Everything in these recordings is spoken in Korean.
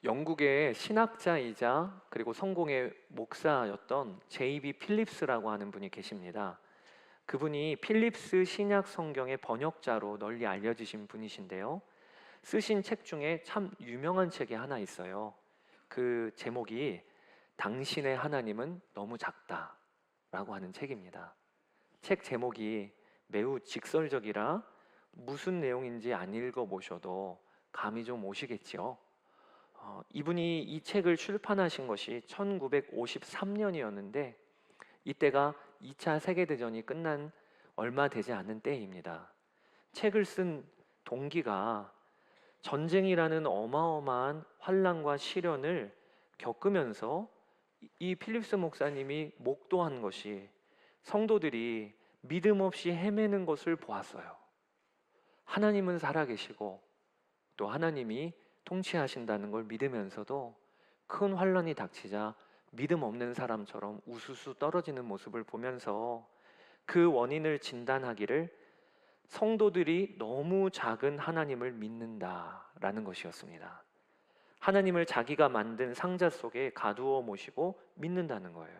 영국의 신학자이자 그리고 성공의 목사였던 J.B. 필립스라고 하는 분이 계십니다. 그분이 필립스 신약 성경의 번역자로 널리 알려지신 분이신데요. 쓰신 책 중에 참 유명한 책이 하나 있어요. 그 제목이 당신의 하나님은 너무 작다라고 하는 책입니다. 책 제목이 매우 직설적이라 무슨 내용인지 안 읽어보셔도 감이 좀 오시겠지요. 이분이 이 책을 출판하신 것이 1953년이었는데 이때가 2차 세계대전이 끝난 얼마 되지 않은 때입니다. 책을 쓴 동기가 전쟁이라는 어마어마한 환난과 시련을 겪으면서 이 필립스 목사님이 목도한 것이 성도들이 믿음 없이 헤매는 것을 보았어요. 하나님은 살아계시고 또 하나님이 통치하신다는 걸 믿으면서도 큰 환난이 닥치자 믿음 없는 사람처럼 우수수 떨어지는 모습을 보면서 그 원인을 진단하기를 성도들이 너무 작은 하나님을 믿는다라는 것이었습니다. 하나님을 자기가 만든 상자 속에 가두어 모시고 믿는다는 거예요.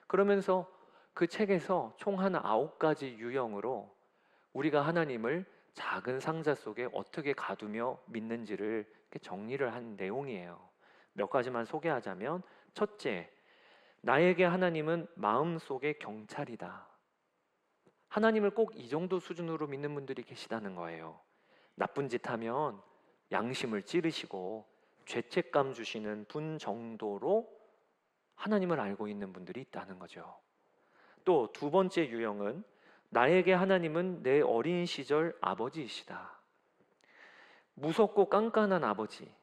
그러면서 그 책에서 총 한 9가지 유형으로 우리가 하나님을 작은 상자 속에 어떻게 가두며 믿는지를 이렇게 정리를 한 내용이에요. 몇 가지만 소개하자면, 첫째, 나에게 하나님은 마음속의 경찰이다. 하나님을 꼭 이 정도 수준으로 믿는 분들이 계시다는 거예요. 나쁜 짓 하면 양심을 찌르시고 죄책감 주시는 분 정도로 하나님을 알고 있는 분들이 있다는 거죠. 또 두 번째 유형은 나에게 하나님은 내 어린 시절 아버지이시다. 무섭고 깐깐한 아버지,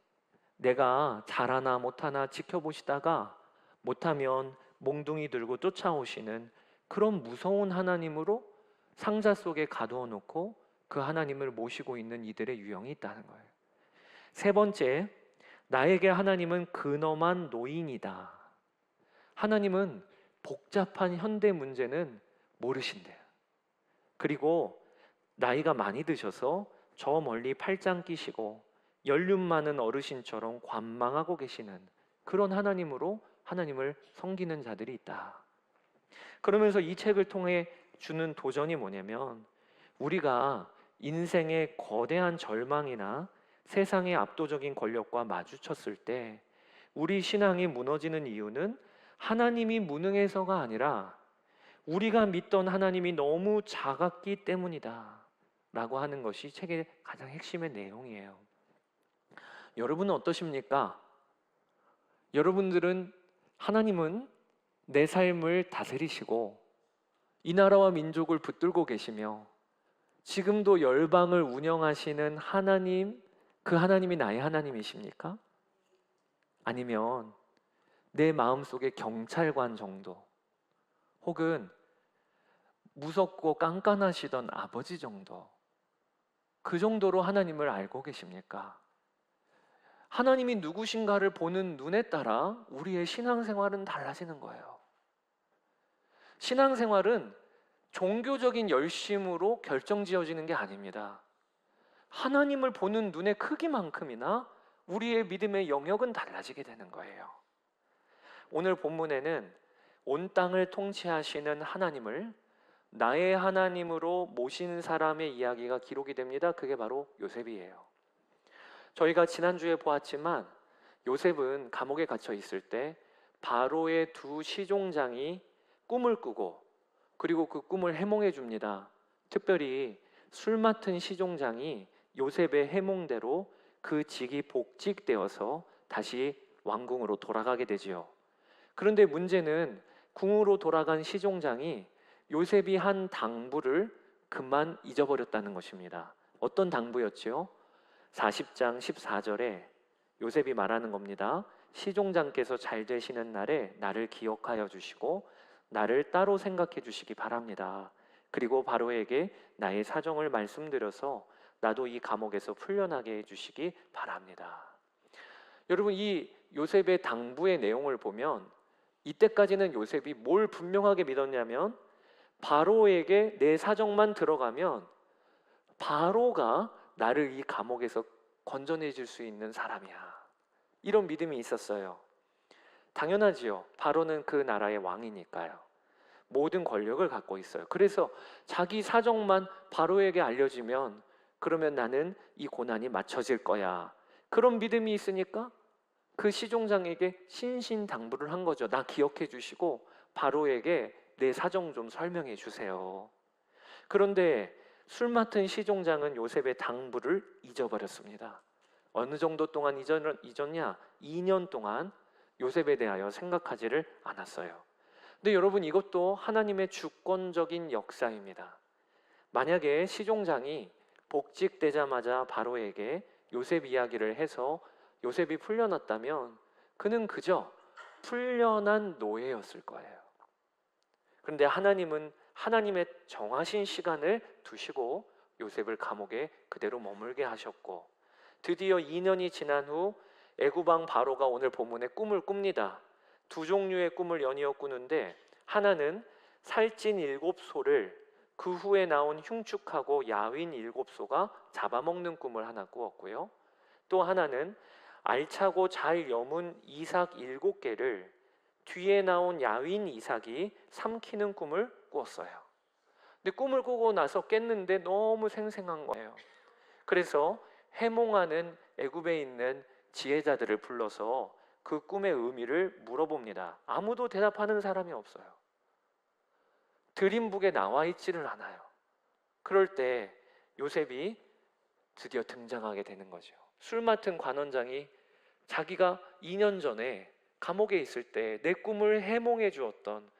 내가 잘하나 못하나 지켜보시다가 못하면 몽둥이 들고 쫓아오시는 그런 무서운 하나님으로 상자 속에 가두어 놓고 그 하나님을 모시고 있는 이들의 유형이 있다는 거예요. 세 번째, 나에게 하나님은 근엄한 노인이다. 하나님은 복잡한 현대 문제는 모르신대요. 그리고 나이가 많이 드셔서 저 멀리 팔짱 끼시고 연륜 많은 어르신처럼 관망하고 계시는 그런 하나님으로 하나님을 섬기는 자들이 있다. 그러면서 이 책을 통해 주는 도전이 뭐냐면, 우리가 인생의 거대한 절망이나 세상의 압도적인 권력과 마주쳤을 때 우리 신앙이 무너지는 이유는 하나님이 무능해서가 아니라 우리가 믿던 하나님이 너무 작았기 때문이다 라고 하는 것이 책의 가장 핵심의 내용이에요. 여러분은 어떠십니까? 여러분들은 하나님은 내 삶을 다스리시고 이 나라와 민족을 붙들고 계시며 지금도 열방을 운영하시는 하나님, 그 하나님이 나의 하나님이십니까? 아니면 내 마음속의 경찰관 정도, 혹은 무섭고 깐깐하시던 아버지 정도, 그 정도로 하나님을 알고 계십니까? 하나님이 누구신가를 보는 눈에 따라 우리의 신앙생활은 달라지는 거예요. 신앙생활은 종교적인 열심으로 결정지어지는 게 아닙니다. 하나님을 보는 눈의 크기만큼이나 우리의 믿음의 영역은 달라지게 되는 거예요. 오늘 본문에는 온 땅을 통치하시는 하나님을 나의 하나님으로 모신 사람의 이야기가 기록이 됩니다. 그게 바로 요셉이에요. 저희가 지난주에 보았지만 요셉은 감옥에 갇혀 있을 때 바로의 두 시종장이 꿈을 꾸고 그리고 그 꿈을 해몽해 줍니다. 특별히 술 맡은 시종장이 요셉의 해몽대로 그 직이 복직되어서 다시 왕궁으로 돌아가게 되지요. 그런데 문제는 궁으로 돌아간 시종장이 요셉이 한 당부를 그만 잊어버렸다는 것입니다. 어떤 당부였지요? 40장 14절에 요셉이 말하는 겁니다. 시종장께서 잘 되시는 날에 나를 기억하여 주시고 나를 따로 생각해 주시기 바랍니다. 그리고 바로에게 나의 사정을 말씀드려서 나도 이 감옥에서 풀려나게 해주시기 바랍니다. 여러분, 이 요셉의 당부의 내용을 보면 이때까지는 요셉이 뭘 분명하게 믿었냐면, 바로에게 내 사정만 들어가면 바로가 나를 이 감옥에서 건져내 줄 수 있는 사람이야. 이런 믿음이 있었어요. 당연하지요. 바로는 그 나라의 왕이니까요. 모든 권력을 갖고 있어요. 그래서 자기 사정만 바로에게 알려지면 그러면 나는 이 고난이 맞춰질 거야. 그런 믿음이 있으니까 그 시종장에게 신신당부를 한 거죠. 나 기억해 주시고 바로에게 내 사정 좀 설명해 주세요. 그런데 술 맡은 시종장은 요셉의 당부를 잊어버렸습니다. 어느 정도 동안 잊었냐? 2년 동안 요셉에 대하여 생각하지를 않았어요. 근데 여러분, 이것도 하나님의 주권적인 역사입니다. 만약에 시종장이 복직되자마자 바로에게 요셉 이야기를 해서 요셉이 풀려났다면 그는 그저 풀려난 노예였을 거예요. 그런데 하나님은 하나님의 정하신 시간을 두시고 요셉을 감옥에 그대로 머물게 하셨고, 드디어 2년이 지난 후 애굽 왕 바로가 오늘 본문에 꿈을 꿉니다. 두 종류의 꿈을 연이어 꾸는데, 하나는 살찐 7소를 그 후에 나온 흉측하고 야윈 7소가 잡아먹는 꿈을 하나 꾸었고요. 또 하나는 알차고 잘 여문 이삭 7개를 뒤에 나온 야윈 이삭이 삼키는 꿈을 꾸었어요. 근데 꿈을 꾸고 나서 깼는데 너무 생생한 거예요. 그래서 해몽하는 애굽에 있는 지혜자들을 불러서 그 꿈의 의미를 물어봅니다. 아무도 대답하는 사람이 없어요. 드림북에 나와 있지를 않아요. 그럴 때 요셉이 드디어 등장하게 되는 거죠. 술 맡은 관원장이 자기가 2년 전에 감옥에 있을 때 내 꿈을 해몽해 주었던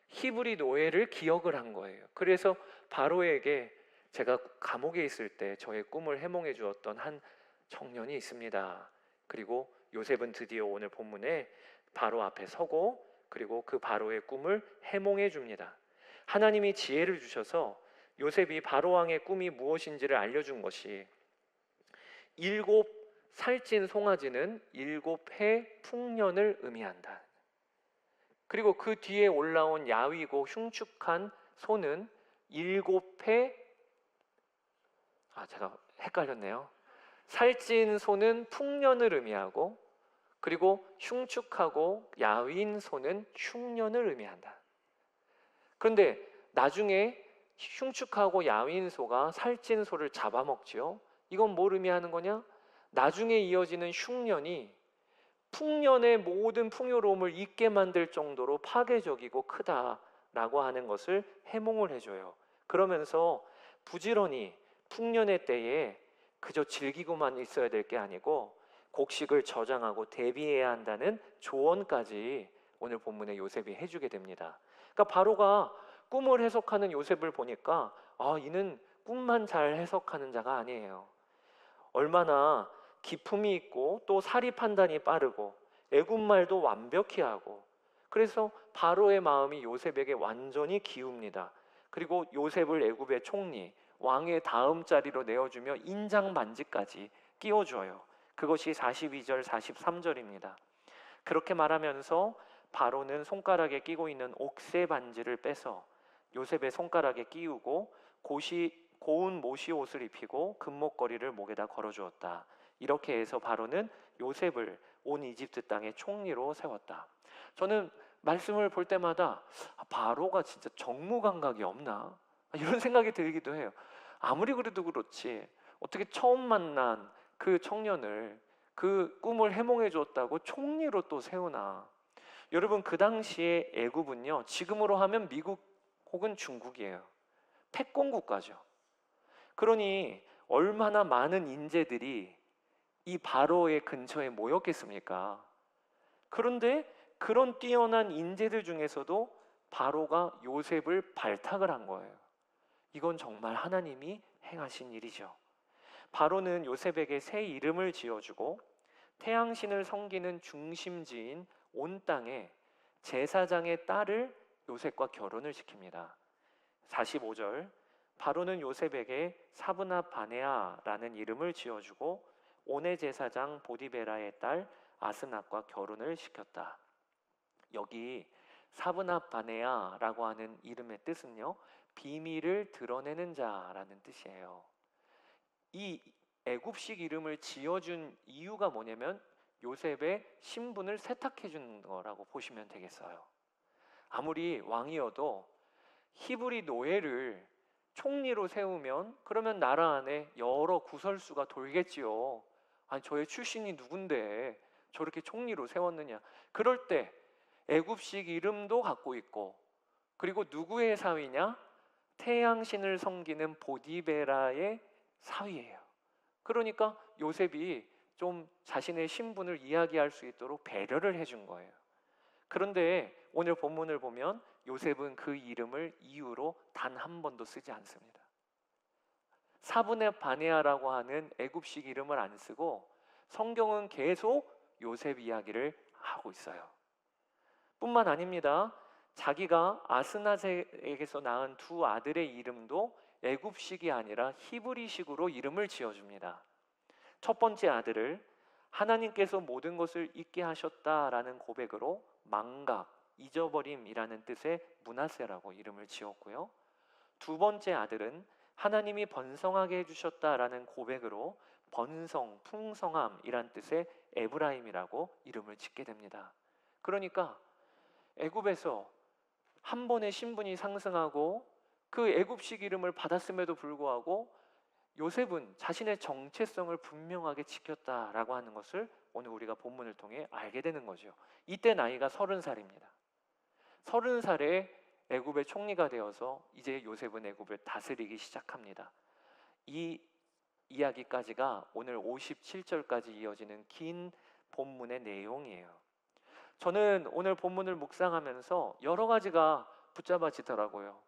히브리 노예를 기억을 한 거예요. 그래서 바로에게 제가 감옥에 있을 때 저의 꿈을 해몽해 주었던 한 청년이 있습니다. 그리고 요셉은 드디어 오늘 본문에 바로 앞에 서고 그리고 그 바로의 꿈을 해몽해 줍니다. 하나님이 지혜를 주셔서 요셉이 바로 왕의 꿈이 무엇인지를 알려준 것이 7 살찐 송아지는 7해 풍년을 의미한다. 그리고 그 뒤에 올라온 야위고 흉측한 소는 7해, 제가 헷갈렸네요. 살찐 소는 풍년을 의미하고, 그리고 흉측하고 야윈 소는 흉년을 의미한다. 그런데 나중에 흉측하고 야윈 소가 살찐 소를 잡아먹지요. 이건 뭘 의미하는 거냐? 나중에 이어지는 흉년이 풍년의 모든 풍요로움을 잊게 만들 정도로 파괴적이고 크다라고 하는 것을 해몽을 해줘요. 그러면서 부지런히 풍년의 때에 그저 즐기고만 있어야 될 게 아니고 곡식을 저장하고 대비해야 한다는 조언까지 오늘 본문에 요셉이 해주게 됩니다. 그러니까 바로가 꿈을 해석하는 요셉을 보니까 이는 꿈만 잘 해석하는 자가 아니에요. 얼마나 기품이 있고 또 사리 판단이 빠르고 애굽말도 완벽히 하고, 그래서 바로의 마음이 요셉에게 완전히 기웁니다. 그리고 요셉을 애굽의 총리, 왕의 다음 자리로 내어주며 인장 반지까지 끼워줘요. 그것이 42절 43절입니다. 그렇게 말하면서 바로는 손가락에 끼고 있는 옥새 반지를 빼서 요셉의 손가락에 끼우고 고운 모시 옷을 입히고 금목걸이를 목에다 걸어주었다. 이렇게 해서 바로는 요셉을 온 이집트 땅의 총리로 세웠다. 저는 말씀을 볼 때마다 바로가 진짜 정무감각이 없나? 이런 생각이 들기도 해요. 아무리 그래도 그렇지 어떻게 처음 만난 그 청년을 그 꿈을 해몽해 줬다고 총리로 또 세우나? 여러분, 그 당시에 애굽은요, 지금으로 하면 미국 혹은 중국이에요. 패권 국가죠. 그러니 얼마나 많은 인재들이 이 바로의 근처에 모였겠습니까? 그런데 그런 뛰어난 인재들 중에서도 바로가 요셉을 발탁을 한 거예요. 이건 정말 하나님이 행하신 일이죠. 바로는 요셉에게 새 이름을 지어주고 태양신을 섬기는 중심지인 온 땅에 제사장의 딸을 요셉과 결혼을 시킵니다. 45절, 바로는 요셉에게 사브낫 바네아라는 이름을 지어주고 온의 제사장 보디베라의 딸 아스낫과 결혼을 시켰다. 여기 사브낫 바네아라고 하는 이름의 뜻은요, 비밀을 드러내는 자라는 뜻이에요. 이 애굽식 이름을 지어준 이유가 뭐냐면 요셉의 신분을 세탁해 주는 거라고 보시면 되겠어요. 아무리 왕이어도 히브리 노예를 총리로 세우면 그러면 나라 안에 여러 구설수가 돌겠지요. 아니 저의 출신이 누군데 저렇게 총리로 세웠느냐. 그럴 때 애굽식 이름도 갖고 있고, 그리고 누구의 사위냐? 태양신을 섬기는 보디베라의 사위예요. 그러니까 요셉이 좀 자신의 신분을 이야기할 수 있도록 배려를 해준 거예요. 그런데 오늘 본문을 보면 요셉은 그 이름을 이유로 단 한 번도 쓰지 않습니다. 사브네 바네아라고 하는 애굽식 이름을 안 쓰고 성경은 계속 요셉 이야기를 하고 있어요. 뿐만 아닙니다. 자기가 아스나세에게서 낳은 두 아들의 이름도 애굽식이 아니라 히브리식으로 이름을 지어줍니다. 첫 번째 아들을 하나님께서 모든 것을 잊게 하셨다라는 고백으로 망각, 잊어버림이라는 뜻의 므낫세라고 이름을 지었고요. 두 번째 아들은 하나님이 번성하게 해주셨다라는 고백으로 번성, 풍성함이란 뜻의 에브라임이라고 이름을 짓게 됩니다. 그러니까 애굽에서 한 번의 신분이 상승하고 그 애굽식 이름을 받았음에도 불구하고 요셉은 자신의 정체성을 분명하게 지켰다라고 하는 것을 오늘 우리가 본문을 통해 알게 되는 거죠. 이때 나이가 30살입니다. 30살에 애굽의 총리가 되어서 이제 요셉은 애굽을 다스리기 시작합니다. 이 이야기까지가 오늘 57절까지 이어지는 긴 본문의 내용이에요. 저는 오늘 본문을 묵상하면서 여러 가지가 붙잡아지더라고요.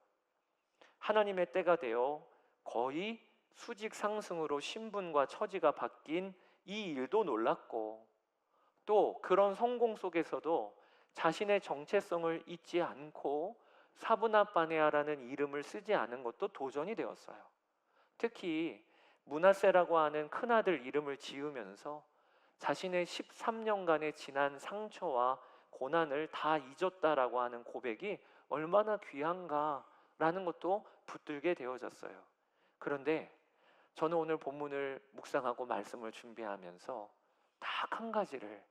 하나님의 때가 되어 거의 수직 상승으로 신분과 처지가 바뀐 이 일도 놀랐고, 또 그런 성공 속에서도 자신의 정체성을 잊지 않고 사브나 바네아라는 이름을 쓰지 않은 것도 도전이 되었어요. 특히 므낫세라고 하는 큰아들 이름을 지으면서 자신의 13년간의 지난 상처와 고난을 다 잊었다라고 하는 고백이 얼마나 귀한가라는 것도 붙들게 되어졌어요. 그런데 저는 오늘 본문을 묵상하고 말씀을 준비하면서 딱 한 가지를,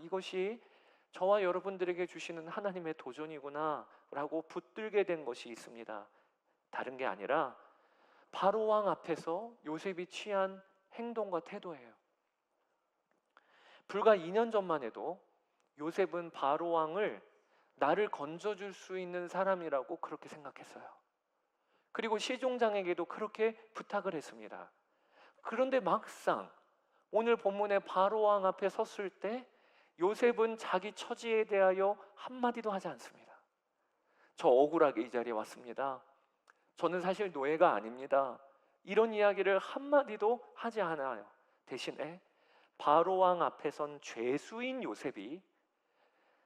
이것이 저와 여러분들에게 주시는 하나님의 도전이구나 라고 붙들게 된 것이 있습니다. 다른 게 아니라 바로 왕 앞에서 요셉이 취한 행동과 태도예요. 불과 2년 전만 해도 요셉은 바로 왕을 나를 건져줄 수 있는 사람이라고 그렇게 생각했어요. 그리고 시종장에게도 그렇게 부탁을 했습니다. 그런데 막상 오늘 본문의 바로 왕 앞에 섰을 때 요셉은 자기 처지에 대하여 한마디도 하지 않습니다. 저 억울하게 이 자리에 왔습니다. 저는 사실 노예가 아닙니다. 이런 이야기를 한마디도 하지 않아요. 대신에 바로 왕 앞에 선 죄수인 요셉이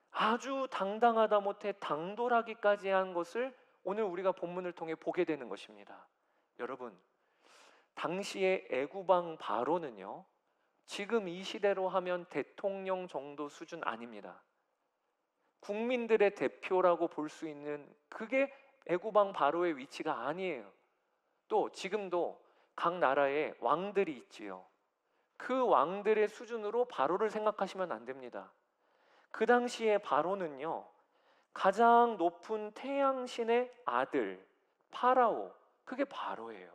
아주 당당하다 못해 당돌하기까지 한 것을 오늘 우리가 본문을 통해 보게 되는 것입니다. 여러분, 당시의 애굽왕 바로는요, 지금 이 시대로 하면 대통령 정도 수준 아닙니다. 국민들의 대표라고 볼 수 있는 그게 애굽왕 바로의 위치가 아니에요. 또 지금도 각 나라에 왕들이 있지요. 그 왕들의 수준으로 바로를 생각하시면 안 됩니다. 그 당시에 바로는요, 가장 높은 태양신의 아들 파라오, 그게 바로예요.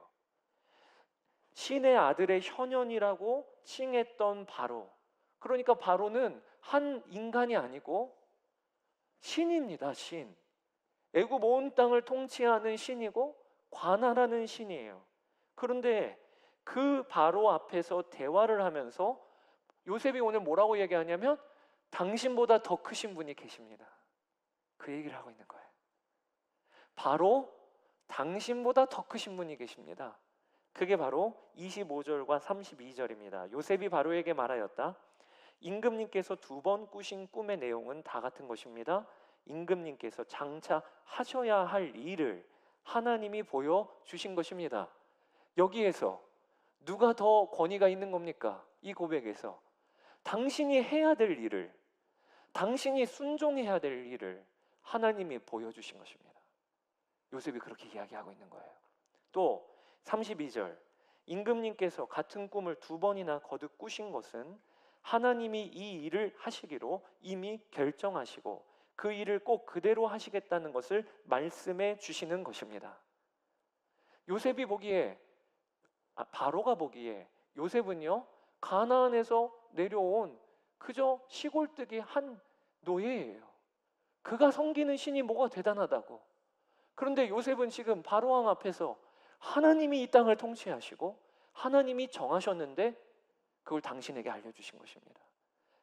신의 아들의 현현이라고 칭했던 바로. 그러니까 바로는 한 인간이 아니고 신입니다. 신. 애굽 온 땅을 통치하는 신이고 관할하는 신이에요. 그런데 그 바로 앞에서 대화를 하면서 요셉이 오늘 뭐라고 얘기하냐면 당신보다 더 크신 분이 계십니다. 그 얘기를 하고 있는 거예요. 바로 당신보다 더 크신 분이 계십니다. 그게 바로 25절과 32절입니다. 요셉이 바로에게 말하였다. 임금님께서 2번 꾸신 꿈의 내용은 다 같은 것입니다. 임금님께서 장차 하셔야 할 일을 하나님이 보여주신 것입니다. 여기에서 누가 더 권위가 있는 겁니까? 이 고백에서 당신이 해야 될 일을, 당신이 순종해야 될 일을 하나님이 보여주신 것입니다. 요셉이 그렇게 이야기하고 있는 거예요. 또 32절, 임금님께서 같은 꿈을 2번이나 거듭 꾸신 것은 하나님이 이 일을 하시기로 이미 결정하시고 그 일을 꼭 그대로 하시겠다는 것을 말씀해 주시는 것입니다. 요셉이 보기에 바로가 보기에 요셉은요 가나안에서 내려온 그저 시골뜨기 한 노예예요. 그가 섬기는 신이 뭐가 대단하다고. 그런데 요셉은 지금 바로왕 앞에서 하나님이 이 땅을 통치하시고 하나님이 정하셨는데 그걸 당신에게 알려주신 것입니다.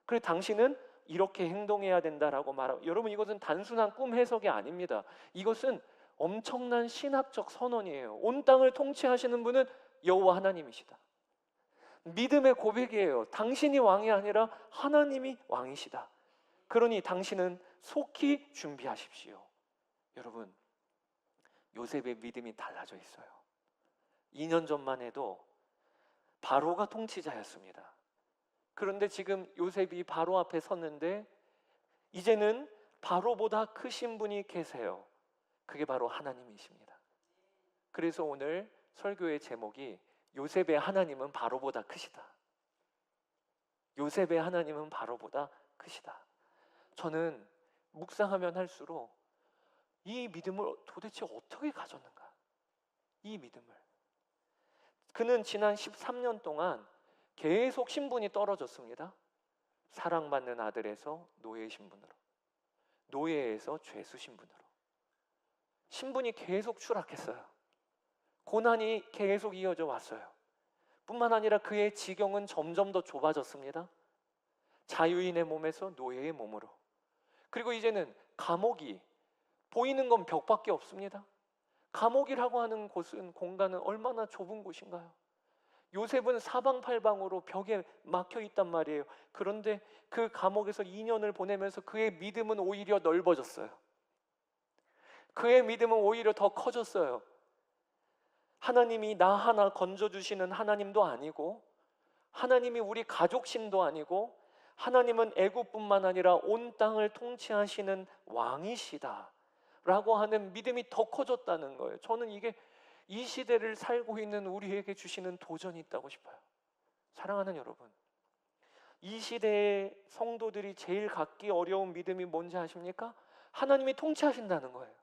그래서 당신은 이렇게 행동해야 된다라고 말하고, 여러분 이것은 단순한 꿈 해석이 아닙니다. 이것은 엄청난 신학적 선언이에요. 온 땅을 통치하시는 분은 여호와 하나님이시다. 믿음의 고백이에요. 당신이 왕이 아니라 하나님이 왕이시다. 그러니 당신은 속히 준비하십시오. 여러분, 요셉의 믿음이 달라져 있어요. 2년 전만 해도 바로가 통치자였습니다. 그런데 지금 요셉이 바로 앞에 섰는데 이제는 바로보다 크신 분이 계세요. 그게 바로 하나님이십니다. 그래서 오늘 설교의 제목이 요셉의 하나님은 바로보다 크시다. 요셉의 하나님은 바로보다 크시다. 저는 묵상하면 할수록 이 믿음을 도대체 어떻게 가졌는가? 이 믿음을. 그는 지난 13년 동안 계속 신분이 떨어졌습니다. 사랑받는 아들에서 노예 신분으로, 노예에서 죄수 신분으로. 신분이 계속 추락했어요. 고난이 계속 이어져 왔어요. 뿐만 아니라 그의 지경은 점점 더 좁아졌습니다. 자유인의 몸에서 노예의 몸으로. 그리고 이제는 감옥이 보이는 건 벽밖에 없습니다. 감옥이라고 하는 곳은, 공간은 얼마나 좁은 곳인가요? 요셉은 사방팔방으로 벽에 막혀 있단 말이에요. 그런데 그 감옥에서 2년을 보내면서 그의 믿음은 오히려 넓어졌어요. 그의 믿음은 오히려 더 커졌어요. 하나님이 나 하나 건져주시는 하나님도 아니고, 하나님이 우리 가족신도 아니고, 하나님은 애국뿐만 아니라 온 땅을 통치하시는 왕이시다 라고 하는 믿음이 더 커졌다는 거예요. 저는 이게 이 시대를 살고 있는 우리에게 주시는 도전이 있다고 싶어요. 사랑하는 여러분, 이 시대의 성도들이 제일 갖기 어려운 믿음이 뭔지 아십니까? 하나님이 통치하신다는 거예요.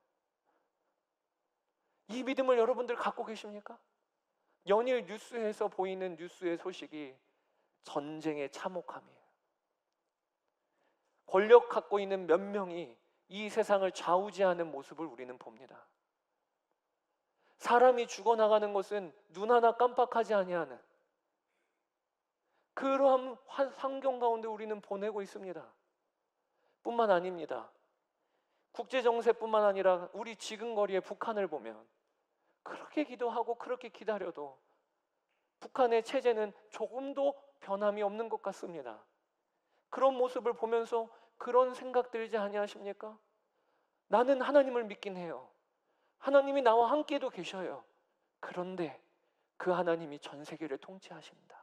이 믿음을 여러분들 갖고 계십니까? 연일 뉴스에서 보이는 뉴스의 소식이 전쟁의 참혹함이에요. 권력 갖고 있는 몇 명이 이 세상을 좌우지하는 모습을 우리는 봅니다. 사람이 죽어나가는 것은 눈 하나 깜빡하지 아니하는 그러한 환경 가운데 우리는 보내고 있습니다. 뿐만 아닙니다. 국제정세뿐만 아니라 우리 지금 거리의 북한을 보면 그렇게 기도하고 그렇게 기다려도 북한의 체제는 조금도 변함이 없는 것 같습니다. 그런 모습을 보면서 그런 생각 들지 아니하십니까? 나는 하나님을 믿긴 해요. 하나님이 나와 함께도 계셔요. 그런데 그 하나님이 전 세계를 통치하신다.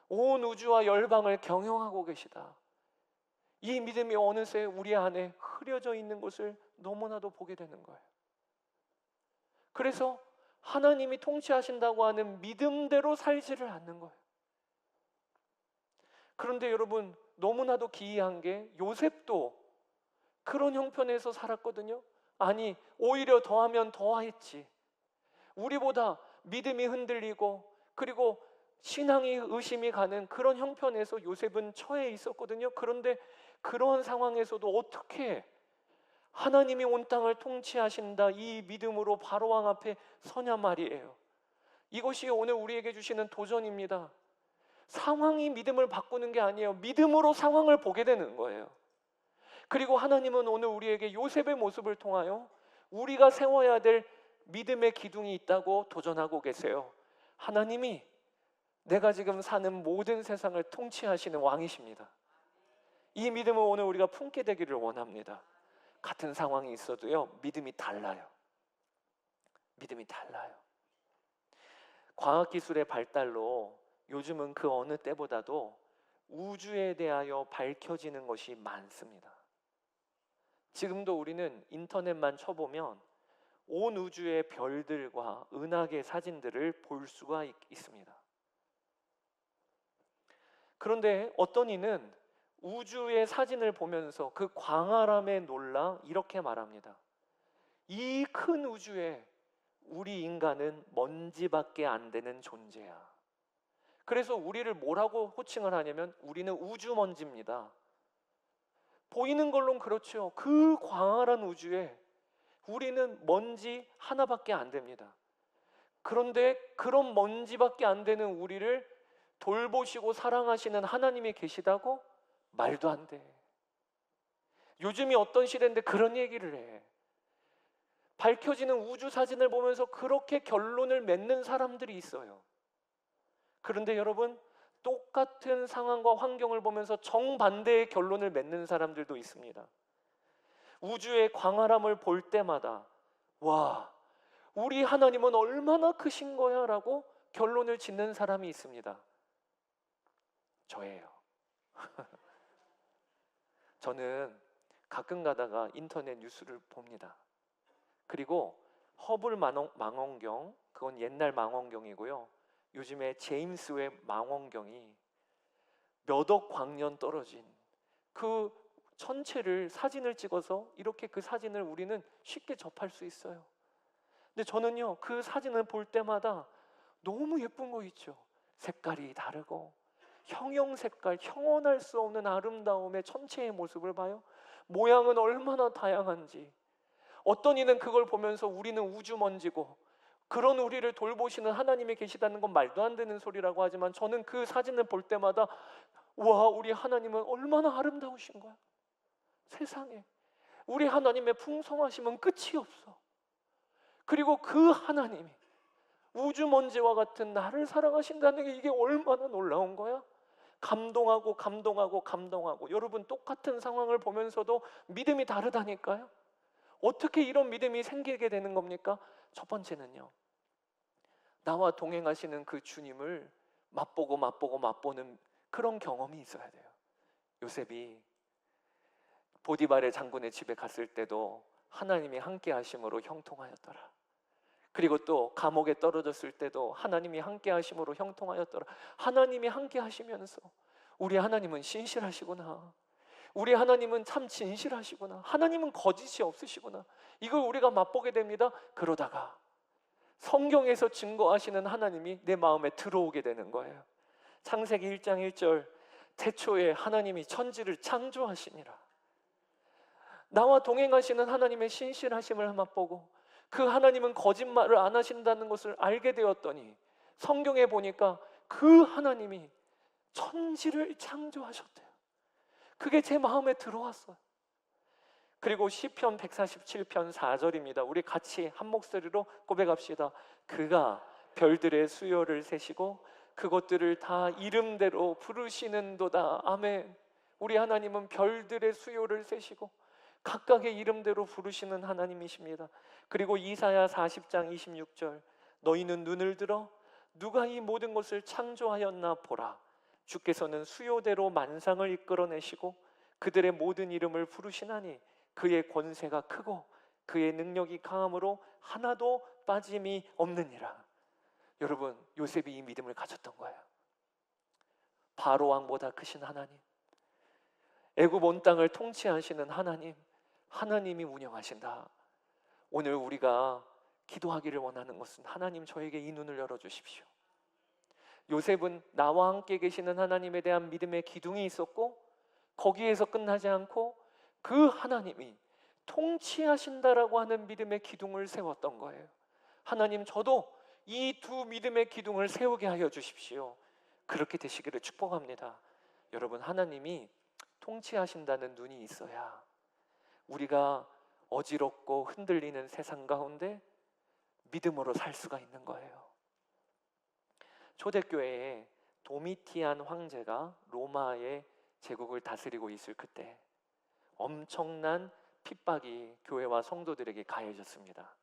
온 우주와 열방을 경영하고 계시다. 이 믿음이 어느새 우리 안에 흐려져 있는 것을 너무나도 보게 되는 거예요. 그래서 하나님이 통치하신다고 하는 믿음대로 살지를 않는 거예요. 그런데 여러분, 너무나도 기이한 게 요셉도 그런 형편에서 살았거든요. 아니, 오히려 더하면 더했지. 우리보다 믿음이 흔들리고 그리고 신앙이 의심이 가는 그런 형편에서 요셉은 처해 있었거든요. 그런데 그런 상황에서도 어떻게 하나님이 온 땅을 통치하신다 이 믿음으로 바로왕 앞에 서냐 말이에요. 이것이 오늘 우리에게 주시는 도전입니다. 상황이 믿음을 바꾸는 게 아니에요. 믿음으로 상황을 보게 되는 거예요. 그리고 하나님은 오늘 우리에게 요셉의 모습을 통하여 우리가 세워야 될 믿음의 기둥이 있다고 도전하고 계세요. 하나님이 내가 지금 사는 모든 세상을 통치하시는 왕이십니다. 이 믿음을 오늘 우리가 품게 되기를 원합니다. 같은 상황이 있어도요, 믿음이 달라요. 믿음이 달라요. 과학기술의 발달로 요즘은 그 어느 때보다도 우주에 대하여 밝혀지는 것이 많습니다. 지금도 우리는 인터넷만 쳐보면 온 우주의 별들과 은하계 사진들을 볼 수가 있습니다. 그런데 어떤 이는 우주의 사진을 보면서 그 광활함에 놀라 이렇게 말합니다. 이 큰 우주에 우리 인간은 먼지밖에 안 되는 존재야. 그래서 우리를 뭐라고 호칭을 하냐면 우리는 우주먼지입니다. 보이는 걸로는 그렇죠. 그 광활한 우주에 우리는 먼지 하나밖에 안 됩니다. 그런데 그런 먼지밖에 안 되는 우리를 돌보시고 사랑하시는 하나님이 계시다고? 말도 안 돼. 요즘이 어떤 시대인데 그런 얘기를 해. 밝혀지는 우주 사진을 보면서 그렇게 결론을 맺는 사람들이 있어요. 그런데 여러분, 똑같은 상황과 환경을 보면서 정반대의 결론을 맺는 사람들도 있습니다. 우주의 광활함을 볼 때마다 와, 우리 하나님은 얼마나 크신 거야 라고 결론을 짓는 사람이 있습니다. 저예요. 저는 가끔 가다가 인터넷 뉴스를 봅니다. 그리고 허블 망원경, 그건 옛날 망원경이고요. 요즘에 제임스 웹 망원경이 몇 억 광년 떨어진 그 천체를 사진을 찍어서 이렇게 그 사진을 우리는 쉽게 접할 수 있어요. 근데 저는요, 그 사진을 볼 때마다 너무 예쁜 거 있죠. 색깔이 다르고 형형 색깔, 형언할 수 없는 아름다움의 천체의 모습을 봐요. 모양은 얼마나 다양한지. 어떤 이는 그걸 보면서 우리는 우주먼지고 그런 우리를 돌보시는 하나님이 계시다는 건 말도 안 되는 소리라고 하지만 저는 그 사진을 볼 때마다 와, 우리 하나님은 얼마나 아름다우신 거야. 세상에 우리 하나님의 풍성하심은 끝이 없어. 그리고 그 하나님이 우주먼지와 같은 나를 사랑하신다는 게 이게 얼마나 놀라운 거야. 감동하고 감동하고 감동하고. 여러분, 똑같은 상황을 보면서도 믿음이 다르다니까요. 어떻게 이런 믿음이 생기게 되는 겁니까? 첫 번째는요, 나와 동행하시는 그 주님을 맛보는 그런 경험이 있어야 돼요. 요셉이 보디발의 장군의 집에 갔을 때도 하나님이 함께 하심으로 형통하였더라. 그리고 또 감옥에 떨어졌을 때도 하나님이 함께 하심으로 형통하였더라. 하나님이 함께 하시면서 우리 하나님은 신실하시구나, 우리 하나님은 참 진실하시구나, 하나님은 거짓이 없으시구나, 이걸 우리가 맛보게 됩니다. 그러다가 성경에서 증거하시는 하나님이 내 마음에 들어오게 되는 거예요. 창세기 1장 1절, 태초에 하나님이 천지를 창조하시니라. 나와 동행하시는 하나님의 신실하심을 맛보고 그 하나님은 거짓말을 안 하신다는 것을 알게 되었더니 성경에 보니까 그 하나님이 천지를 창조하셨대요. 그게 제 마음에 들어왔어요. 그리고 시편 147편 4절입니다. 우리 같이 한 목소리로 고백합시다. 그가 별들의 수요를 세시고 그것들을 다 이름대로 부르시는도다. 아멘. 우리 하나님은 별들의 수요를 세시고 각각의 이름대로 부르시는 하나님이십니다. 그리고 이사야 40장 26절, 너희는 눈을 들어 누가 이 모든 것을 창조하였나 보라. 주께서는 수요대로 만상을 이끌어내시고 그들의 모든 이름을 부르시나니 그의 권세가 크고 그의 능력이 강함으로 하나도 빠짐이 없느니라. 여러분, 요셉이 이 믿음을 가졌던 거예요. 바로 왕보다 크신 하나님, 애굽 온 땅을 통치하시는 하나님, 하나님이 운영하신다. 오늘 우리가 기도하기를 원하는 것은 하나님, 저에게 이 눈을 열어주십시오. 요셉은 나와 함께 계시는 하나님에 대한 믿음의 기둥이 있었고 거기에서 끝나지 않고 그 하나님이 통치하신다라고 하는 믿음의 기둥을 세웠던 거예요. 하나님, 저도 이 두 믿음의 기둥을 세우게 하여 주십시오. 그렇게 되시기를 축복합니다. 여러분, 하나님이 통치하신다는 눈이 있어야 우리가 어지럽고 흔들리는 세상 가운데 믿음으로 살 수가 있는 거예요. 초대교회에 도미티안 황제가 로마의 제국을 다스리고 있을 그때 엄청난 핍박이 교회와 성도들에게 가해졌습니다.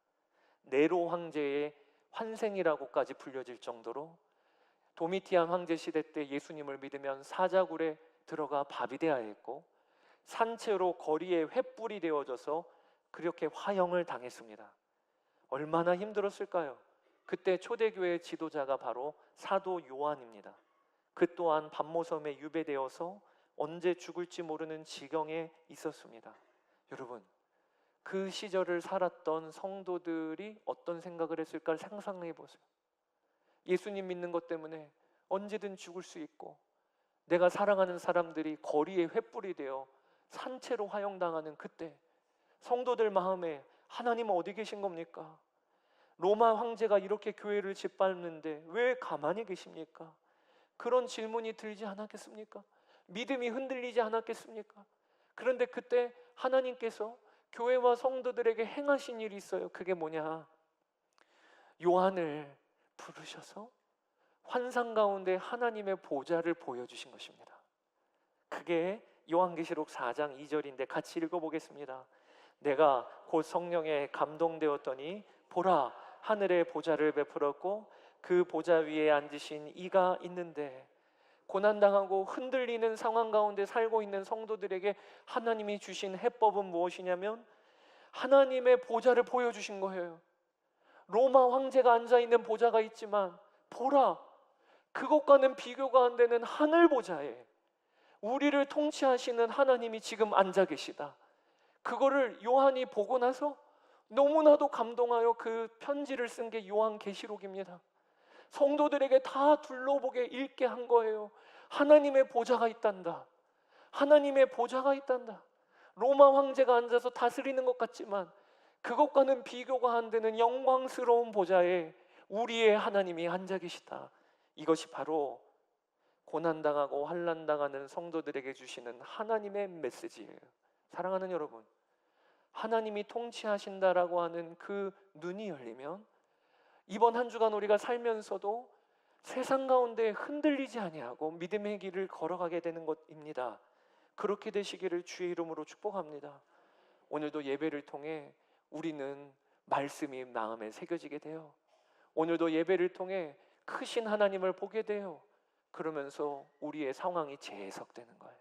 네로 황제의 환생이라고까지 불려질 정도로 도미티안 황제 시대 때 예수님을 믿으면 사자굴에 들어가 밥이 되어야 했고 산채로 거리에 횃불이 되어져서 그렇게 화형을 당했습니다. 얼마나 힘들었을까요? 그때 초대교회의 지도자가 바로 사도 요한입니다. 그 또한 반모섬에 유배되어서 언제 죽을지 모르는 지경에 있었습니다. 여러분, 그 시절을 살았던 성도들이 어떤 생각을 했을까 상상해 보세요. 예수님 믿는 것 때문에 언제든 죽을 수 있고, 내가 사랑하는 사람들이 거리에 횃불이 되어 산채로 화형당하는 그때 성도들 마음에 하나님은 어디 계신 겁니까? 로마 황제가 이렇게 교회를 짓밟는데 왜 가만히 계십니까? 그런 질문이 들지 않았겠습니까? 믿음이 흔들리지 않았겠습니까? 그런데 그때 하나님께서 교회와 성도들에게 행하신 일이 있어요. 그게 뭐냐? 요한을 부르셔서 환상 가운데 하나님의 보좌를 보여주신 것입니다. 그게 요한계시록 4장 2절인데 같이 읽어보겠습니다. 내가 곧 성령에 감동되었더니 보라, 하늘의 보좌를 베풀었고 그 보좌 위에 앉으신 이가 있는데, 고난당하고 흔들리는 상황 가운데 살고 있는 성도들에게 하나님이 주신 해법은 무엇이냐면 하나님의 보좌를 보여주신 거예요. 로마 황제가 앉아있는 보좌가 있지만 보라, 그것과는 비교가 안 되는 하늘 보좌에 우리를 통치하시는 하나님이 지금 앉아 계시다. 그거를 요한이 보고 나서 너무나도 감동하여 그 편지를 쓴 게 요한계시록입니다. 성도들에게 다 둘러보게 읽게 한 거예요. 하나님의 보좌가 있단다. 하나님의 보좌가 있단다. 로마 황제가 앉아서 다스리는 것 같지만 그것과는 비교가 안 되는 영광스러운 보좌에 우리의 하나님이 앉아 계시다. 이것이 바로 고난당하고 환난당하는 성도들에게 주시는 하나님의 메시지예요. 사랑하는 여러분, 하나님이 통치하신다라고 하는 그 눈이 열리면 이번 한 주간 우리가 살면서도 세상 가운데 흔들리지 아니하고 믿음의 길을 걸어가게 되는 것입니다. 그렇게 되시기를 주의 이름으로 축복합니다. 오늘도 예배를 통해 우리는 말씀이 마음에 새겨지게 돼요. 오늘도 예배를 통해 크신 하나님을 보게 돼요. 그러면서 우리의 상황이 재해석되는 거예요.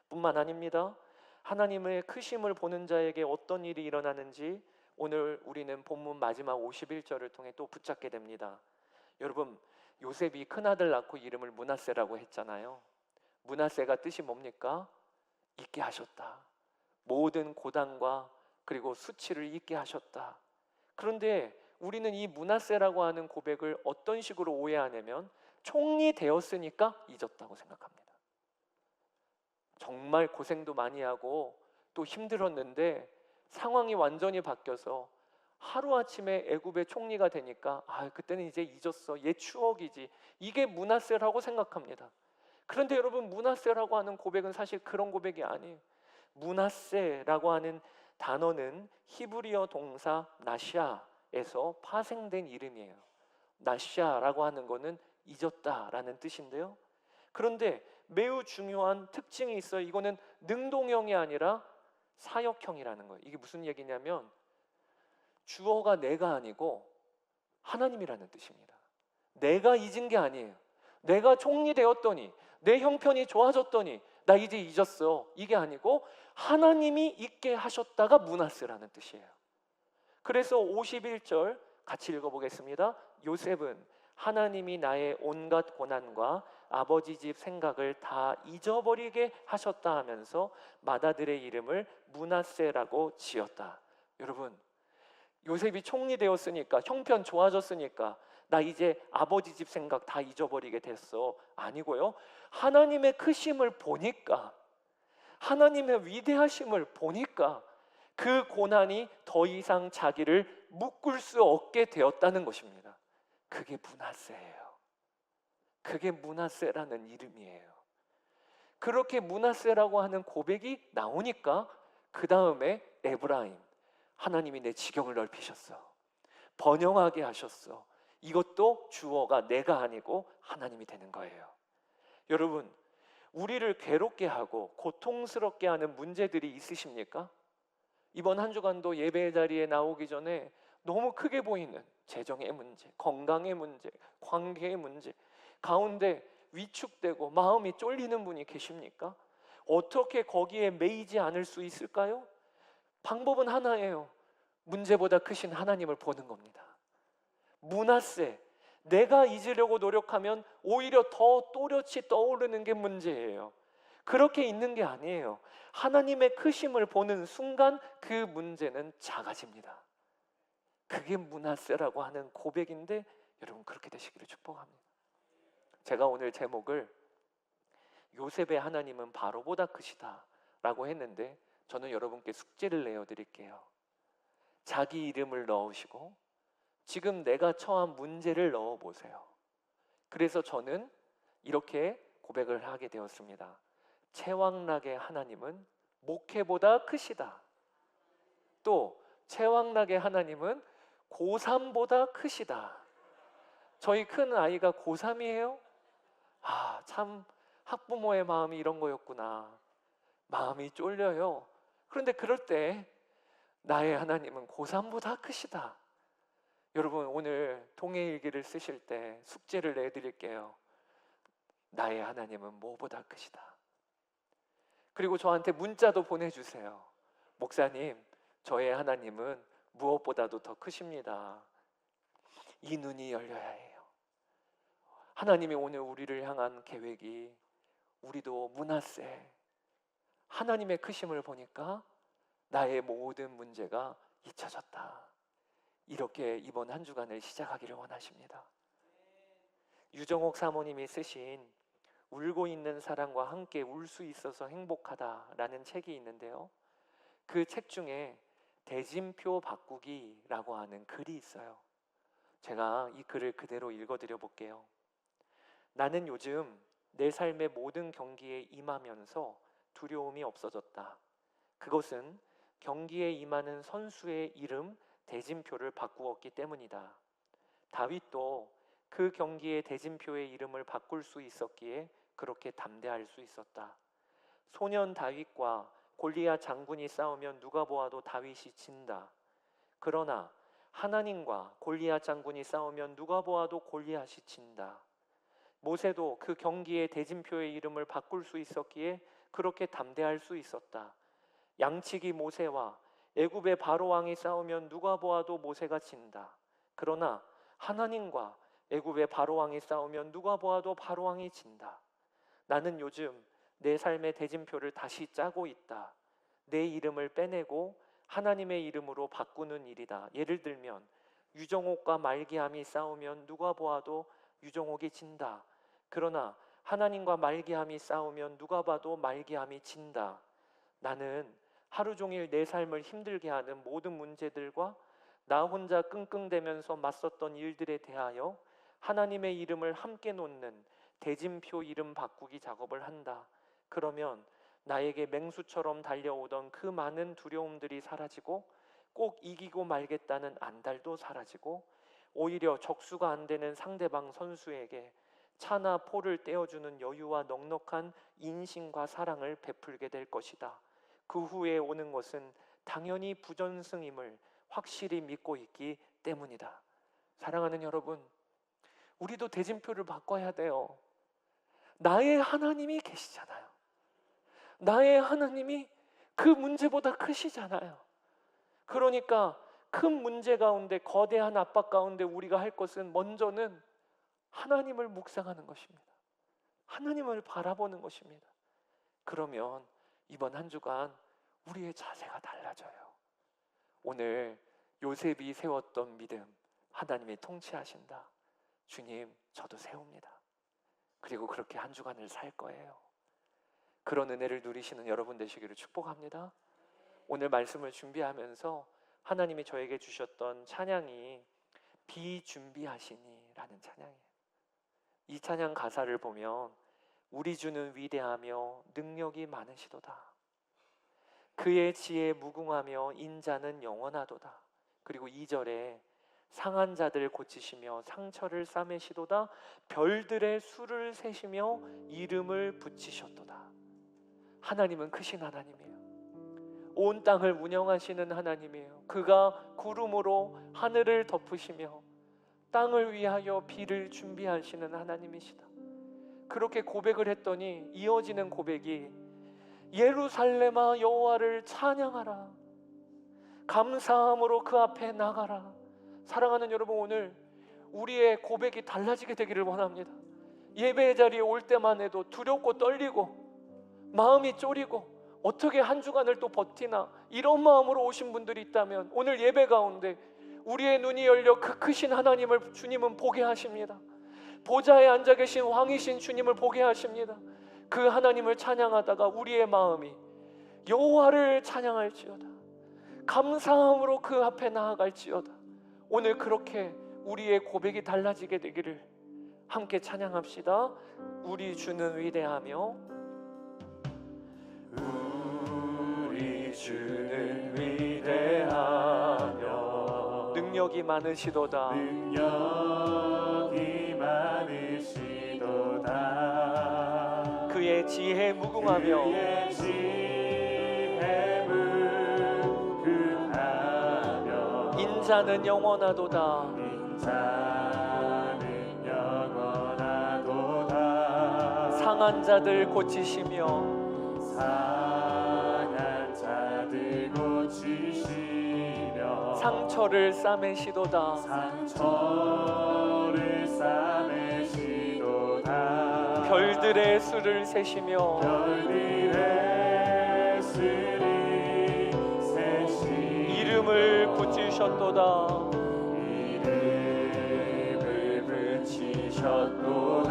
뿐만 아닙니다. 하나님의 크심을 보는 자에게 어떤 일이 일어나는지 오늘 우리는 본문 마지막 51절을 통해 또 붙잡게 됩니다. 여러분, 요셉이 큰아들 낳고 이름을 므낫세라고 했잖아요. 므낫세가 뜻이 뭡니까? 잊게 하셨다. 모든 고단과 그리고 수치를 잊게 하셨다. 그런데 우리는 이 므낫세라고 하는 고백을 어떤 식으로 오해하냐면 총리 되었으니까 잊었다고 생각합니다. 정말 고생도 많이 하고 또 힘들었는데 상황이 완전히 바뀌어서 하루아침에 애굽의 총리가 되니까 그때는 이제 잊었어, 옛 추억이지, 이게 므낫세라고 생각합니다. 그런데 여러분, 므낫세라고 하는 고백은 사실 그런 고백이 아니에요. 므낫세라고 하는 단어는 히브리어 동사 나시아에서 파생된 이름이에요. 나시아라고 하는 거는 잊었다라는 뜻인데요. 그런데 매우 중요한 특징이 있어요. 이거는 능동형이 아니라 사역형이라는 거예요. 이게 무슨 얘기냐면 주어가 내가 아니고 하나님이라는 뜻입니다. 내가 잊은 게 아니에요. 내가 총리 되었더니, 내 형편이 좋아졌더니 나 이제 잊었어, 이게 아니고 하나님이 잊게 하셨다가 므낫세라는 뜻이에요. 그래서 51절 같이 읽어보겠습니다. 요셉은 하나님이 나의 온갖 고난과 아버지 집 생각을 다 잊어버리게 하셨다 하면서 맏아들의 이름을 므낫세라고 지었다. 여러분, 요셉이 총리 되었으니까, 형편 좋아졌으니까 나 이제 아버지 집 생각 다 잊어버리게 됐어, 아니고요. 하나님의 크심을 보니까, 하나님의 위대하심을 보니까 그 고난이 더 이상 자기를 묶을 수 없게 되었다는 것입니다. 그게 므낫세예요. 그게 므낫세라는 이름이에요. 그렇게 므낫세라고 하는 고백이 나오니까 그 다음에 에브라임, 하나님이 내 지경을 넓히셨어, 번영하게 하셨어, 이것도 주어가 내가 아니고 하나님이 되는 거예요. 여러분, 우리를 괴롭게 하고 고통스럽게 하는 문제들이 있으십니까? 이번 한 주간도 예배 자리에 나오기 전에 너무 크게 보이는 재정의 문제, 건강의 문제, 관계의 문제 가운데 위축되고 마음이 쫄리는 분이 계십니까? 어떻게 거기에 매이지 않을 수 있을까요? 방법은 하나예요. 문제보다 크신 하나님을 보는 겁니다. 므낫세, 내가 잊으려고 노력하면 오히려 더 또렷이 떠오르는 게 문제예요. 그렇게 있는 게 아니에요. 하나님의 크심을 보는 순간 그 문제는 작아집니다. 그게 므낫세라고 하는 고백인데 여러분 그렇게 되시기를 축복합니다. 제가 오늘 제목을 요셉의 하나님은 바로보다 크시다 라고 했는데 저는 여러분께 숙제를 내어드릴게요. 자기 이름을 넣으시고 지금 내가 처한 문제를 넣어보세요. 그래서 저는 이렇게 고백을 하게 되었습니다. 최왕락의 하나님은 목회보다 크시다. 또 최왕락의 하나님은 고3보다 크시다. 저희 큰 아이가 고3이에요? 참 학부모의 마음이 이런 거였구나. 마음이 쫄려요. 그런데 그럴 때 나의 하나님은 고3보다 크시다. 여러분 오늘 동해일기를 쓰실 때 숙제를 내드릴게요. 나의 하나님은 뭐보다 크시다. 그리고 저한테 문자도 보내주세요. 목사님, 저의 하나님은 무엇보다도 더 크십니다. 이 눈이 열려야 해요. 하나님이 오늘 우리를 향한 계획이 우리도 므낫세 하나님의 크심을 보니까 나의 모든 문제가 잊혀졌다. 이렇게 이번 한 주간을 시작하기를 원하십니다. 유정옥 사모님이 쓰신 울고 있는 사람과 함께 울 수 있어서 행복하다라는 책이 있는데요. 그 책 중에 대진표 바꾸기라고 하는 글이 있어요. 제가 이 글을 그대로 읽어드려 볼게요. 나는 요즘 내 삶의 모든 경기에 임하면서 두려움이 없어졌다. 그것은 경기에 임하는 선수의 이름 대진표를 바꾸었기 때문이다. 다윗도 그 경기의 대진표의 이름을 바꿀 수 있었기에 그렇게 담대할 수 있었다. 소년 다윗과 골리앗 장군이 싸우면 누가 보아도 다윗이 진다. 그러나 하나님과 골리앗 장군이 싸우면 누가 보아도 골리앗이 진다. 모세도 그 경기의 대진표의 이름을 바꿀 수 있었기에 그렇게 담대할 수 있었다. 양치기 모세와 애굽의 바로 왕이 싸우면 누가 보아도 모세가 진다. 그러나 하나님과 애굽의 바로 왕이 싸우면 누가 보아도 바로 왕이 진다. 나는 요즘 내 삶의 대진표를 다시 짜고 있다. 내 이름을 빼내고 하나님의 이름으로 바꾸는 일이다. 예를 들면 유정옥과 말기암이 싸우면 누가 보아도 유정옥이 진다. 그러나 하나님과 말기암이 싸우면 누가 봐도 말기암이 진다. 나는 하루 종일 내 삶을 힘들게 하는 모든 문제들과 나 혼자 끙끙대면서 맞섰던 일들에 대하여 하나님의 이름을 함께 놓는 대진표 이름 바꾸기 작업을 한다. 그러면 나에게 맹수처럼 달려오던 그 많은 두려움들이 사라지고 꼭 이기고 말겠다는 안달도 사라지고 오히려 적수가 안 되는 상대방 선수에게 차나 포를 떼어주는 여유와 넉넉한 인심과 사랑을 베풀게 될 것이다. 그 후에 오는 것은 당연히 부전승임을 확실히 믿고 있기 때문이다. 사랑하는 여러분, 우리도 대진표를 바꿔야 돼요. 나의 하나님이 계시잖아요. 나의 하나님이 그 문제보다 크시잖아요. 그러니까 큰 문제 가운데, 거대한 압박 가운데 우리가 할 것은 먼저는 하나님을 묵상하는 것입니다. 하나님을 바라보는 것입니다. 그러면 이번 한 주간 우리의 자세가 달라져요. 오늘 요셉이 세웠던 믿음, 하나님이 통치하신다. 주님, 저도 세웁니다. 그리고 그렇게 한 주간을 살 거예요. 그런 은혜를 누리시는 여러분 되시기를 축복합니다. 오늘 말씀을 준비하면서 하나님이 저에게 주셨던 찬양이 비준비하시니 라는 찬양이에요. 이 찬양 가사를 보면 우리 주는 위대하며 능력이 많으시도다. 그의 지혜 무궁하며 인자는 영원하도다. 그리고 2절에 상한 자들 고치시며 상처를 싸매시도다. 별들의 수를 세시며 이름을 붙이셨도다. 하나님은 크신 하나님이에요. 온 땅을 운영하시는 하나님이에요. 그가 구름으로 하늘을 덮으시며 땅을 위하여 비를 준비하시는 하나님이시다. 그렇게 고백을 했더니 이어지는 고백이 예루살렘아 여호와를 찬양하라. 감사함으로 그 앞에 나가라. 사랑하는 여러분, 오늘 우리의 고백이 달라지게 되기를 원합니다. 예배 자리에 올 때만 해도 두렵고 떨리고 마음이 쫄이고 어떻게 한 주간을 또 버티나 이런 마음으로 오신 분들이 있다면 오늘 예배 가운데 우리의 눈이 열려 그 크신 하나님을 주님은 보게 하십니다. 보좌에 앉아 계신 왕이신 주님을 보게 하십니다. 그 하나님을 찬양하다가 우리의 마음이 여호와를 찬양할지어다, 감사함으로 그 앞에 나아갈지어다. 오늘 그렇게 우리의 고백이 달라지게 되기를 함께 찬양합시다. 우리 주는 위대하며 우리 주는 위대하며 능력이 많으시도다, 능력이 많으시도다. 그의 지혜 무궁하며 그의 지혜 무궁하며 인자는 영원하도다, 인자는 영원하도다. 상한 자들 고치시며 상한 자들 고치시며 상처를 싸매시도다, 상처를 싸매시도다. 별들의 수를 세시며 별들의 수를 세시며 이름을 붙이셨도다, 이름을 붙이셨도다.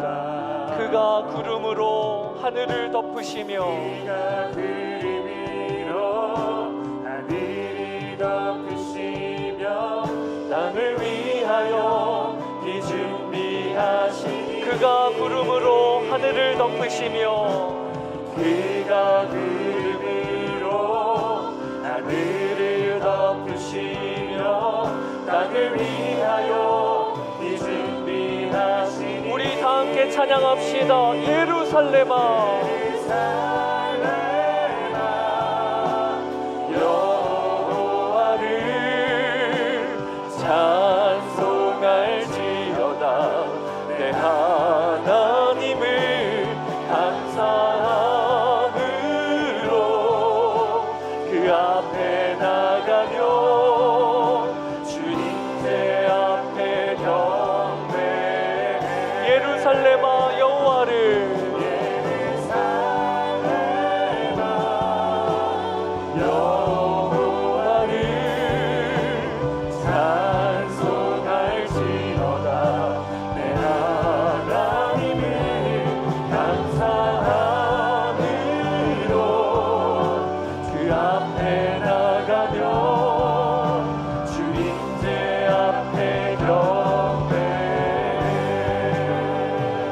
그가 구름으로 하늘을 덮으시며 그가 구름으로 하늘을 덮으시며 땅을 위하여 비 준비하시니 그가 구름으로 하늘을 덮으시며 그가 구름으로 하늘을 덮으시며 땅을 위하여 비 준비하시니 우리 다 함께 찬양합시다. 예루살렘아 여호와를 찬송할지어다. 내 하나님을 감사함으로 그 앞에 나가며 주님의 앞에 경배해. 예루살렘아 여호와를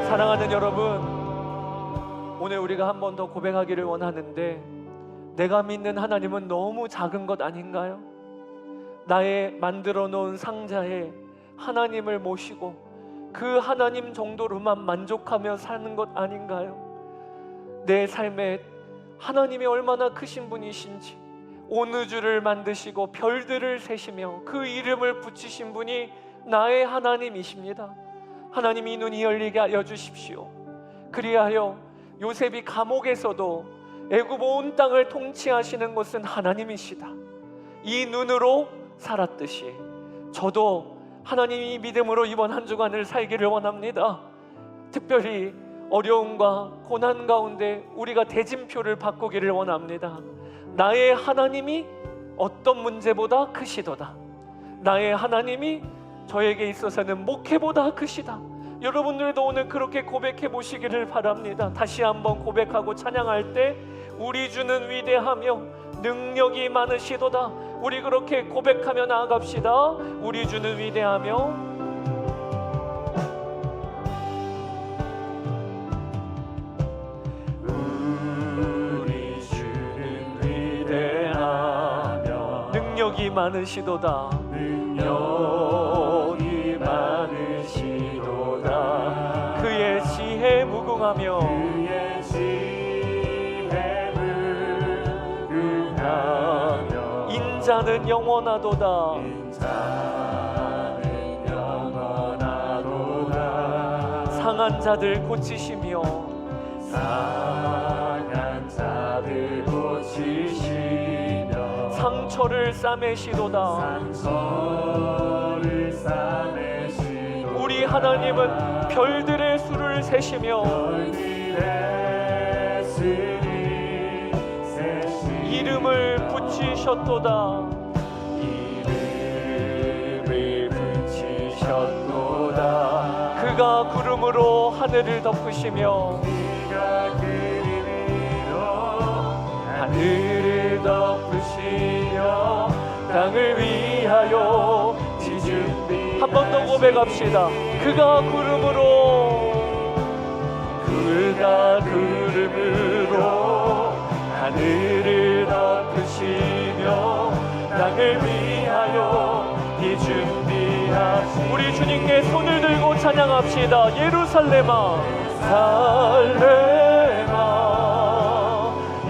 사랑하는 여러분, 오늘 우리가 한 번 더 고백하기를 원하는데 내가 믿는 하나님은 너무 작은 것 아닌가요? 나의 만들어 놓은 상자에 하나님을 모시고 그 하나님 정도로만 만족하며 사는 것 아닌가요? 내 삶에 하나님이 얼마나 크신 분이신지, 온 우주를 만드시고 별들을 세시며 그 이름을 붙이신 분이 나의 하나님이십니다. 하나님 이 눈이 열리게 하여 주십시오. 그리하여 요셉이 감옥에서도 애굽 온 땅을 통치하시는 것은 하나님이시다, 이 눈으로 살았듯이 저도 하나님이 믿음으로 이번 한 주간을 살기를 원합니다. 특별히 어려움과 고난 가운데 우리가 대진표를 바꾸기를 원합니다. 나의 하나님이 어떤 문제보다 크시도다. 나의 하나님이 저에게 있어서는 목회보다 크시다. 여러분들도 오늘 그렇게 고백해 보시기를 바랍니다. 다시 한번 고백하고 찬양할 때 우리 주는 위대하며 능력이 많으시도다. 우리 그렇게 고백하며 나아갑시다. 우리 주는 위대하며 우리 주는 위대하며 능력이 많으시도다. 능력이 많으시도다. 그의 지혜 무궁하며 그의 지혜 무궁하며 인자는 영원하도다. 인자는 영원하도다. 상한 자들 고치시며 상한 자들 고치시며 상처를 싸매시도다. 상처를 싸매시도다. 하나님은 별들의 수를 세시며 별들의 수를 세시며 이름을 붙이셨도다. 이름을 붙이셨도다. 그가 구름으로 하늘을 덮으시며 그가 그림으로 하늘을 덮으시며 땅을 위하여 지준비. 한 번 더 고백합시다. 그가 구름으로 하늘을 덮으시며 땅을 위하여 준비하시. 우리 주님께 손을 들고 찬양합시다. 예루살렘아 살레마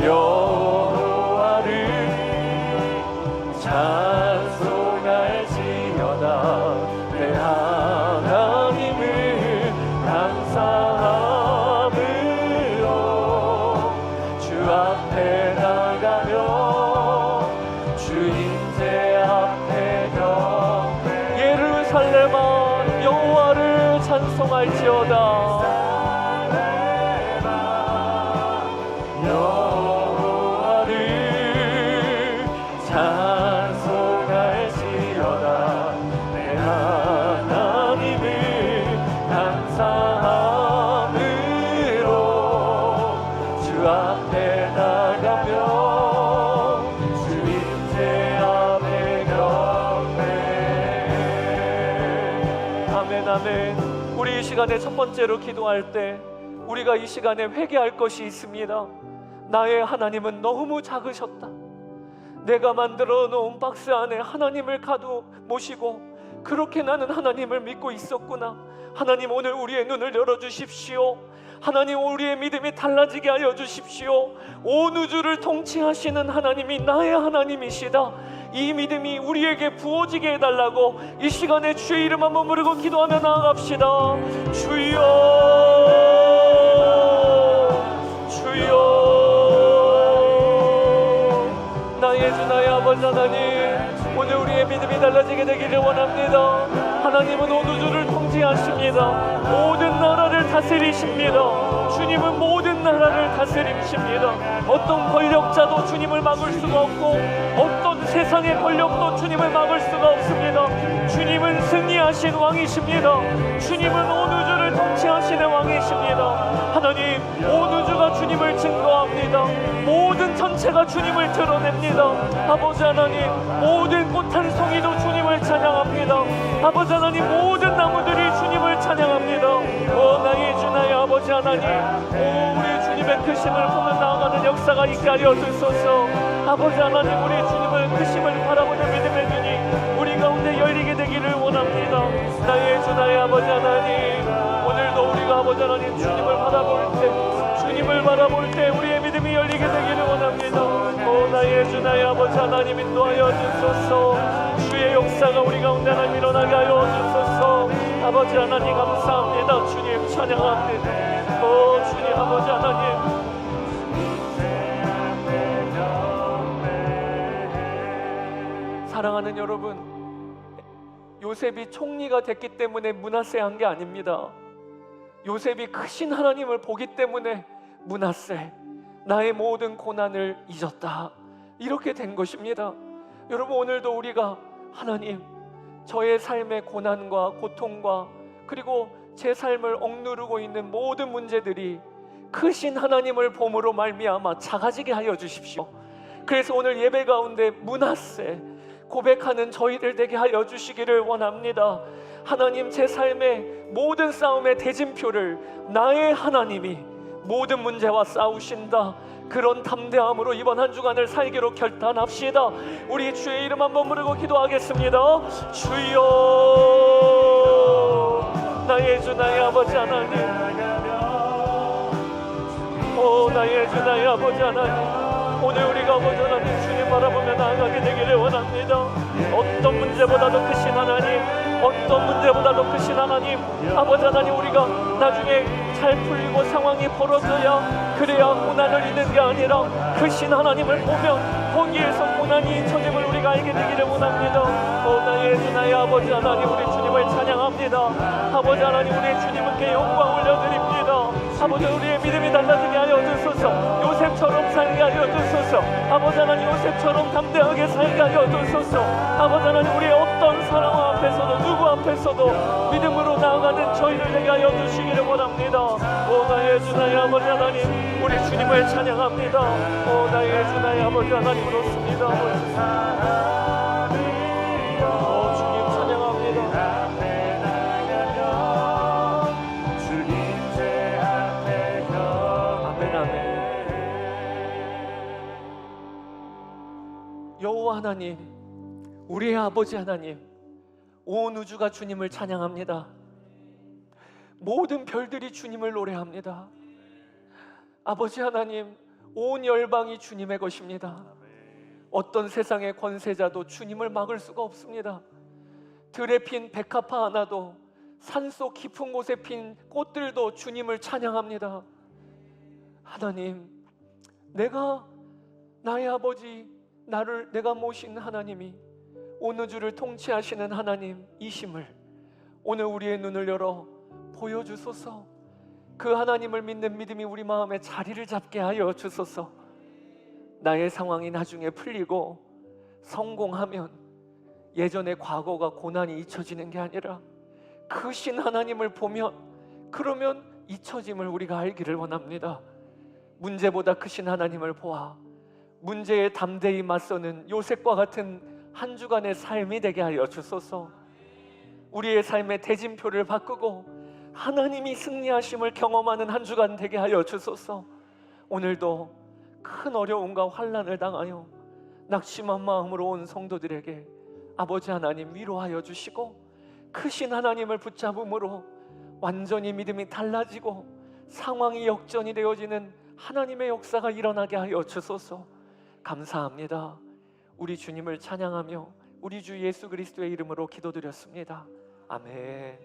여호와를 찬송할지어다. 내 하나님을 감사함으로 주 앞에 나가며 주 임재 앞에 경배. 예루살렘아 여호와를 찬송할지어다. 여호와를 찬송할지어다. 내 하나님을 감사함으로 주 앞에 나가며 주 임재 앞에 경배. 아멘 아멘. 우리 이 시간에 첫 번째로 기도할 때 우리가 이 시간에 회개할 것이 있습니다. 나의 하나님은 너무 작으셨다. 내가 만들어 놓은 박스 안에 하나님을 가둬 모시고 그렇게 나는 하나님을 믿고 있었구나. 하나님 오늘 우리의 눈을 열어주십시오. 하나님 우리의 믿음이 달라지게 하여 주십시오. 온 우주를 통치하시는 하나님이 나의 하나님이시다. 이 믿음이 우리에게 부어지게 해달라고 이 시간에 주의 이름 한번 부르고 기도하며 나아갑시다. 주여 주여 나의 주 나의 아버지 하나님, 오늘 우리의 믿음이 달라지게 되기를 원합니다. 하나님은 온 우주를 통치하십니다. 모든 나라를 다스리십니다. 주님은 모든 나라를 다스리십니다. 어떤 권력자도 주님을 막을 수가 없고 어떤 세상의 권력도 주님을 막을 수가 없습니다. 주님은 승리하신 왕이십니다. 주님은 온 우주를 통치하시는 왕이십니다. 하나님, 온 우주가 주님을 증거합니다. 모든 전체가 주님을 드러냅니다. 아버지 하나님, 모든 꽃 한 송이도 주님을 찬양합니다. 아버지 하나님, 모든 나무들이 주님을 찬양합니다. 오 나의 주 나의 아버지 하나님, 오 우리 주님의 크심을 보며 나아가는 역사가 있게 하여 주소서. 아버지 하나님, 우리 주님의 크심을 바라보는 믿음의 눈이 우리 가운데 열리게 되기를 원합니다. 나의 주 나의 아버지 하나님, 오늘도 우리가 아버지 하나님 주님을 바라볼 때 우리의 믿음이 열리게 되기를 원합니다. 오 나의 주 나의 아버지 하나님, 인도하여 주소서. 주의 역사가 우리 가운데 하나님 일어나게 하여 주소서. 아버지 하나님 감사합니다. 주님 찬양합니다. 오 주님 아버지 하나님, 사랑하는 여러분, 요셉이 총리가 됐기 때문에 므낫세 한 게 아닙니다. 요셉이 크신 하나님을 보기 때문에 므낫세, 나의 모든 고난을 잊었다, 이렇게 된 것입니다. 여러분, 오늘도 우리가 하나님, 저의 삶의 고난과 고통과 그리고 제 삶을 억누르고 있는 모든 문제들이 크신 하나님을 봄으로 말미암아 작아지게 하여 주십시오. 그래서 오늘 예배 가운데 므낫세 고백하는 저희들 되게 하여 주시기를 원합니다. 하나님, 제 삶의 모든 싸움의 대진표를 나의 하나님이 모든 문제와 싸우신다, 그런 담대함으로 이번 한 주간을 살기로 결단합시다. 우리 주의 이름 한번 부르고 기도하겠습니다. 주여, 나의 주 나의 아버지 하나님, 오 나의 주 나의 아버지 하나님, 오늘 우리가 아버지 하나님 주님 바라보며 나아가게 되기를 원합니다. 어떤 문제보다도 크신 하나님, 어떤 문제보다도 크신 하나님, 아버지 하나님, 우리가 나중에 잘 풀리고 상황이 벌어져야 그래야 고난을 잊는 게 아니라 크신 하나님을 보면 거기에서 고난이 처짐을 우리가 알게 되기를 원합니다. 나의 주 나의 아버지 하나님, 우리 주님을 찬양합니다. 아버지 하나님, 우리 주님께 영광 올려드립니다. 아버지, 우리의 믿음이 달라지게 하여 주소서. 요셉처럼 살게 하여 주소서. 아버지 하나님, 요셉처럼 담대하게 살게 하여 주소서. 아버지 하나님, 우리의 어떤 사랑 앞에서도 누구 앞에서도 믿음으로 나아가는 저희를 되게 하여 주시기를 원합니다. 나의 주 나의 아버지 하나님, 우리 주님을 찬양합니다. 나의 주 나의 아버지 하나님, 그렇습니다. 주님 찬양합니다. 아멘, 아멘. 여호와 하나님, 우리의 아버지 하나님, 온 우주가 주님을 찬양합니다. 모든 별들이 주님을 노래합니다. 아버지 하나님, 온 열방이 주님의 것입니다. 어떤 세상의 권세자도 주님을 막을 수가 없습니다. 들에 핀 백합화 하나도, 산속 깊은 곳에 핀 꽃들도 주님을 찬양합니다. 하나님, 나의 아버지, 내가 모신 하나님이 온 우주를 통치하시는 하나님이심을 오늘 우리의 눈을 열어 보여주소서. 그 하나님을 믿는 믿음이 우리 마음에 자리를 잡게 하여 주소서. 나의 상황이 나중에 풀리고 성공하면 예전의 과거가 고난이 잊혀지는 게 아니라 크신 하나님을 보면, 그러면 잊혀짐을 우리가 알기를 원합니다. 문제보다 크신 하나님을 보아 문제에 담대히 맞서는 요셉과 같은 한 주간의 삶이 되게 하여 주소서. 우리의 삶의 대진표를 바꾸고 하나님이 승리하심을 경험하는 한 주간 되게 하여 주소서. 오늘도 큰 어려움과 환난을 당하여 낙심한 마음으로 온 성도들에게 아버지 하나님 위로하여 주시고, 크신 하나님을 붙잡음으로 완전히 믿음이 달라지고 상황이 역전이 되어지는 하나님의 역사가 일어나게 하여 주소서. 감사합니다. 우리 주님을 찬양하며 우리 주 예수 그리스도의 이름으로 기도드렸습니다. 아멘.